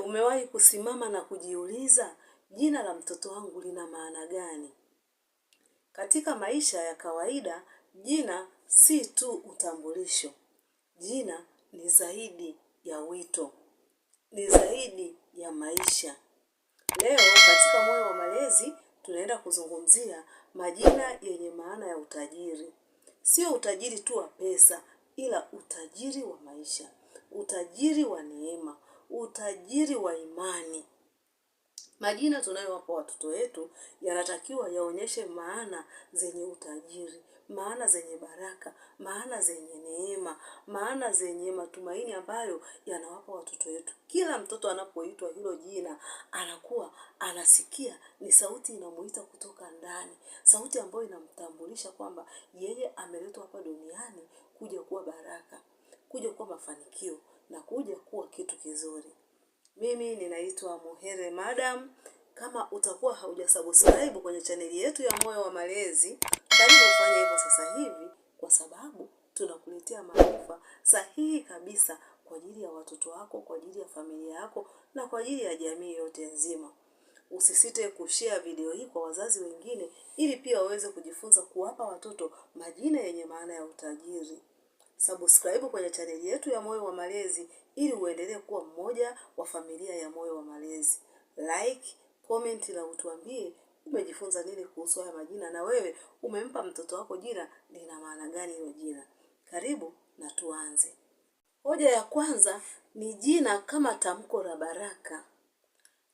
umewahi kusimama na kujiuliza, jina la mtoto wangu lina maana gani? Katika maisha ya kawaida, jina si tu utambulisho. Jina ni zaidi ya wito, ni zaidi ya maisha. Leo katika Moyo wa Malezi tunaenda kuzungumzia majina yenye maana ya utajiri. Sio utajiri tu wa pesa, ila utajiri wa maisha, utajiri wa neema, utajiri wa imani. Majina tunayowapa watoto wetu yanatakiwa yaonyeshe maana zenye utajiri, maana zenye baraka, maana zenye neema, maana zenye matumaini ambayo yanawapa watoto wetu. Kila mtoto anapoitwa hilo jina, anakuwa anasikia ni sauti inamuita kutoka ndani, sauti ambayo inamtambulisha kwamba yeye ameletwa hapa duniani kuja kuwa baraka, kuja kuwa mafanikio na kuja kuwa kitu kizuri. Mimi ninaitwa Muhere Madam. Kama utakuwa haujasubscribe kwenye chaneli yetu ya Moyo wa Malezi, karibu ufanye hivyo sasa hivi, kwa sababu tunakuletea maarifa sahihi kabisa kwa ajili ya watoto wako, kwa ajili ya familia yako na kwa ajili ya jamii yote nzima. Usisite kushare video hii kwa wazazi wengine ili pia waweze kujifunza kuwapa watoto majina yenye maana ya utajiri. Subscribe kwenye chaneli yetu ya Moyo wa Malezi ili uendelee kuwa mmoja wa familia ya Moyo wa Malezi. Like, comment na utuambie umejifunza nini kuhusu haya majina, na wewe umempa mtoto wako jina lina maana gani hilo jina. Karibu na tuanze. Hoja ya kwanza ni jina kama tamko la baraka.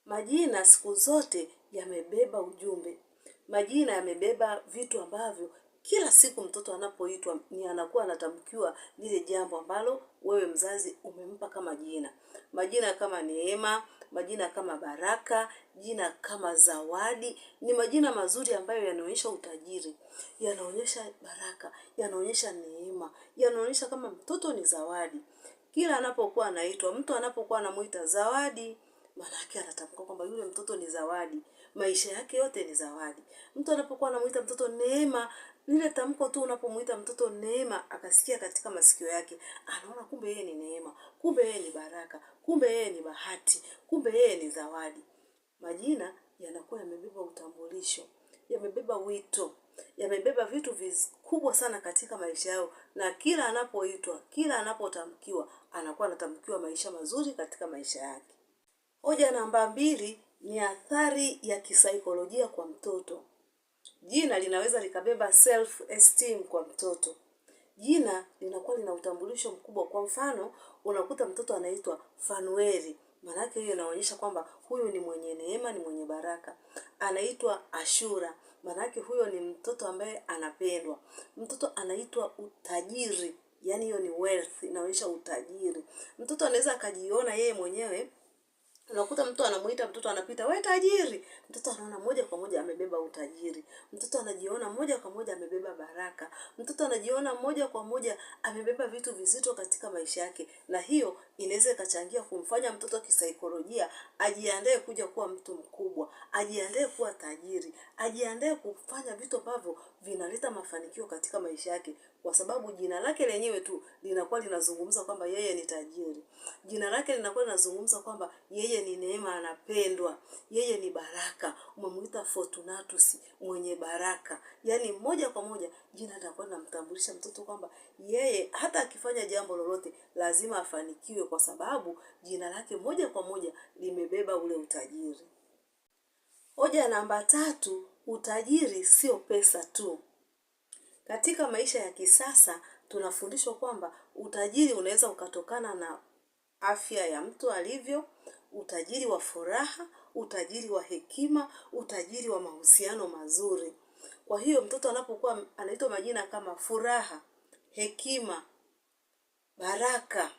Majina siku zote yamebeba ujumbe. Majina yamebeba vitu ambavyo kila siku mtoto anapoitwa ni anakuwa anatamkiwa lile jambo ambalo wewe mzazi umempa kama jina. Majina kama neema, majina kama baraka, jina kama zawadi, ni majina mazuri ambayo yanaonyesha utajiri, yanaonyesha baraka, yanaonyesha neema, yanaonyesha kama mtoto ni zawadi. Kila anapokuwa anaitwa, mtu anapokuwa anamuita zawadi, maana yake anatamka kwamba yule mtoto ni zawadi. Maisha yake yote ni zawadi. Mtu anapokuwa anamuita mtoto neema, lile tamko tu unapomuita mtoto neema, akasikia katika masikio yake, anaona kumbe yeye ni neema, kumbe yeye ni baraka, kumbe yeye ni bahati, kumbe yeye ni zawadi. Majina yanakuwa yamebeba utambulisho, yamebeba wito, yamebeba vitu vikubwa sana katika maisha yao, na kila anapoitwa, kila anapotamkiwa, anakuwa anatamkiwa maisha mazuri katika maisha yake. Hoja namba 2 ni athari ya kisaikolojia kwa mtoto. Jina linaweza likabeba self esteem kwa mtoto. Jina linakuwa lina utambulisho mkubwa. Kwa mfano, unakuta mtoto anaitwa Fanueli. Maana yake hiyo inaonyesha kwamba huyu ni mwenye neema, ni mwenye baraka. Anaitwa Ashura. Maana yake huyo ni mtoto ambaye anapendwa. Mtoto anaitwa utajiri. Yaani hiyo ni wealth, inaonyesha utajiri. Mtoto anaweza akajiona yeye mwenyewe. Unakuta mtu anamuita mtoto anapita, "Wewe tajiri." Mtoto anaona moja kwa moja amebeba utajiri. Mtoto anajiona moja kwa moja amebeba baraka. Mtoto anajiona moja kwa moja amebeba vitu vizito katika maisha yake. Na hiyo inaweza ikachangia kumfanya mtoto kisaikolojia ajiandae kuja kuwa mtu mkubwa, ajiandae kuwa tajiri, ajiandae kufanya vitu ambavyo vinaleta mafanikio katika maisha yake, kwa sababu jina lake lenyewe tu linakuwa linazungumza kwamba yeye ni tajiri. Jina lake linakuwa linazungumza kwamba yeye ni neema, anapendwa, yeye ni baraka. Umemuita Fortunatus, mwenye baraka. Yaani moja kwa moja jina linakuwa linamtambulisha mtoto kwamba yeye hata akifanya jambo lolote lazima afanikiwe, kwa sababu jina lake moja kwa moja limebeba ule utajiri. Hoja namba 3, utajiri sio pesa tu. Katika maisha ya kisasa tunafundishwa kwamba utajiri unaweza ukatokana na afya ya mtu alivyo, utajiri wa furaha, utajiri wa hekima, utajiri wa mahusiano mazuri. Kwa hiyo mtoto anapokuwa anaitwa majina kama furaha, hekima, baraka,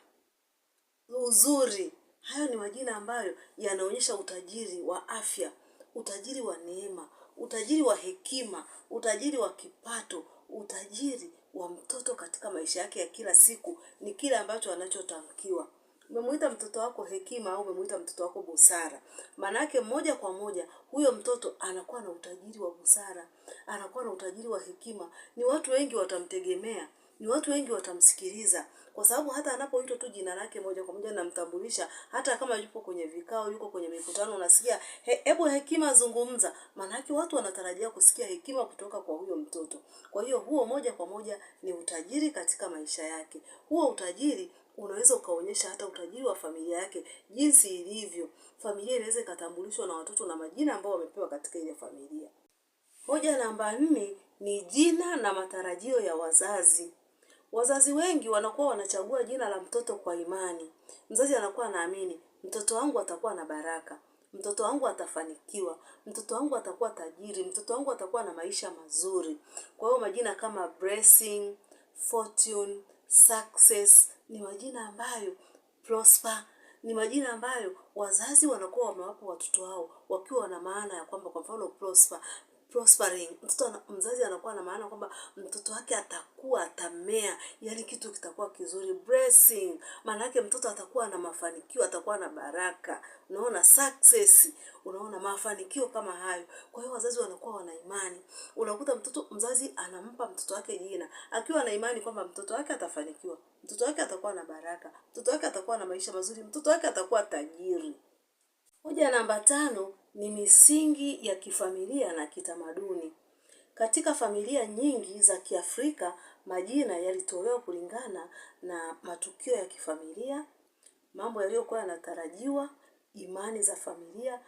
uzuri, hayo ni majina ambayo yanaonyesha utajiri wa afya, utajiri wa neema, utajiri wa hekima, utajiri wa kipato, utajiri wa mtoto katika maisha yake ya kila siku ni kile ambacho anachotamkiwa. Umemuita mtoto wako hekima au umemuita mtoto wako busara, maana yake moja kwa moja huyo mtoto anakuwa na utajiri wa busara, anakuwa na utajiri wa hekima. Ni watu wengi watamtegemea, ni watu wengi watamsikiliza, kwa sababu hata anapoitwa tu jina lake moja kwa moja namtambulisha, hata kama yupo kwenye vikao vikao, yuko kwenye mikutano, unasikia hebu Hekima zungumza. Maana yake watu wanatarajia kusikia hekima kutoka kwa huyo mtoto. Kwa hiyo huo moja kwa moja ni utajiri katika maisha yake. Huo utajiri unaweza ukaonyesha hata utajiri wa familia yake jinsi ilivyo. Familia inaweza ikatambulishwa na watoto na majina ambao wamepewa katika ile familia. Hoja namba 4 ni jina na matarajio ya wazazi. Wazazi wengi wanakuwa wanachagua jina la mtoto kwa imani. Mzazi anakuwa anaamini, mtoto wangu atakuwa na baraka, mtoto wangu atafanikiwa, mtoto wangu atakuwa tajiri, mtoto wangu atakuwa na maisha mazuri. Kwa hiyo majina kama blessing, fortune, success ni majina ambayo prosper, ni majina ambayo wazazi wanakuwa wamewapa watoto wao wakiwa na maana ya kwamba, kwa mfano prospering, mzazi anakuwa na maana kwamba mtoto wake atakuwa, atamea, yani kitu kitakuwa kizuri. Blessing, maana yake mtoto atakuwa na mafanikio, atakuwa na baraka. Unaona, success, unaona mafanikio kama hayo. Kwa hiyo wazazi wanakuwa wana imani. Unakuta mzazi anampa mtoto wake jina akiwa na imani kwamba mtoto wake atafanikiwa, mtoto wake atakuwa na baraka, mtoto wake atakuwa na maisha mazuri, mtoto wake atakuwa tajiri. Hoja namba 5 ni misingi ya kifamilia na kitamaduni. Katika familia nyingi za Kiafrika, majina yalitolewa kulingana na matukio ya kifamilia, mambo yaliyokuwa yanatarajiwa, imani za familia.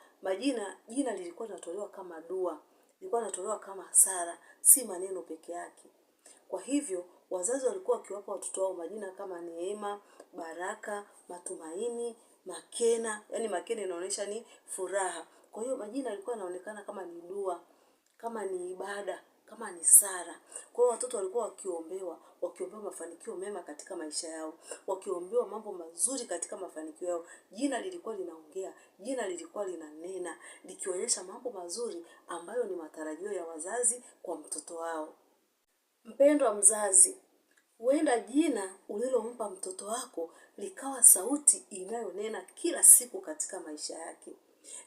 Jina lilikuwa linatolewa kama dua, lilikuwa linatolewa kama sala, si maneno peke yake. Kwa hivyo wazazi walikuwa wakiwapa watoto wao majina kama Neema, Baraka, Matumaini, Makena. Yani Makena inaonyesha ni furaha. Kwa hiyo majina yalikuwa yanaonekana kama ni dua, kama ni ibada, kama ni sala. Kwa hiyo watoto walikuwa wakiombewa mafanikio mema katika maisha yao, wakiombewa mambo mazuri katika mafanikio yao. Jina lilikuwa linaongea, jina lilikuwa linanena, likionyesha mambo mazuri ambayo ni matarajio ya wazazi kwa mtoto wao. Mpendwa mzazi, huenda jina ulilompa mtoto wako likawa sauti inayonena kila siku katika maisha yake.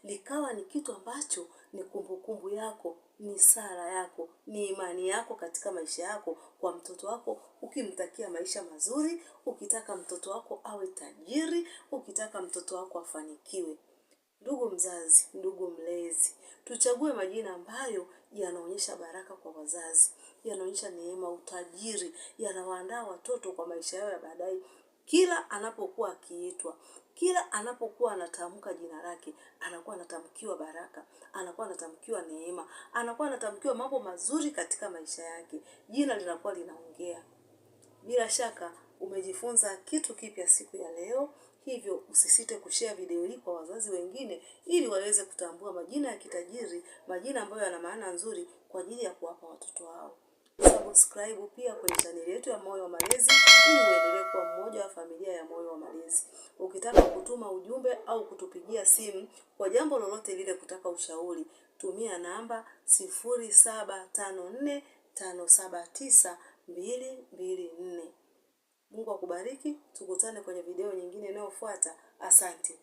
Likawa ni kitu ambacho ni kumbukumbu yako, ni sala yako, ni imani yako katika maisha yako kwa mtoto wako, ukimtakia maisha mazuri, ukitaka mtoto wako awe tajiri, ukitaka mtoto wako afanikiwe. Ndugu mzazi, ndugu mlezi, tuchague majina ambayo yanaonyesha baraka kwa wazazi, yanaonyesha neema, utajiri, yanawaandaa watoto kwa maisha yao ya baadaye. Kila anapokuwa akiitwa, kila anapokuwa anatamka jina lake, anakuwa anatamkiwa baraka, anakuwa anatamkiwa neema, anakuwa anatamkiwa mambo mazuri katika maisha yake. Jina linakuwa linaongea. Bila shaka umejifunza kitu kipya siku ya leo. Hivyo usisite kushare video hii kwa wazazi wengine ili waweze kutambua majina ya kitajiri, majina ambayo yana maana nzuri kwa ajili ya kuwapa watoto wao. Subscribe pia kwenye channel yetu ya Moyo wa Malezi ili uendelee kuwa mmoja wa familia ya Moyo wa Malezi. Ukitaka kutuma ujumbe au kutupigia simu kwa jambo lolote lile, kutaka ushauri, tumia namba 0754579224. Mungu akubariki. Tukutane kwenye video nyingine inayofuata. Asante.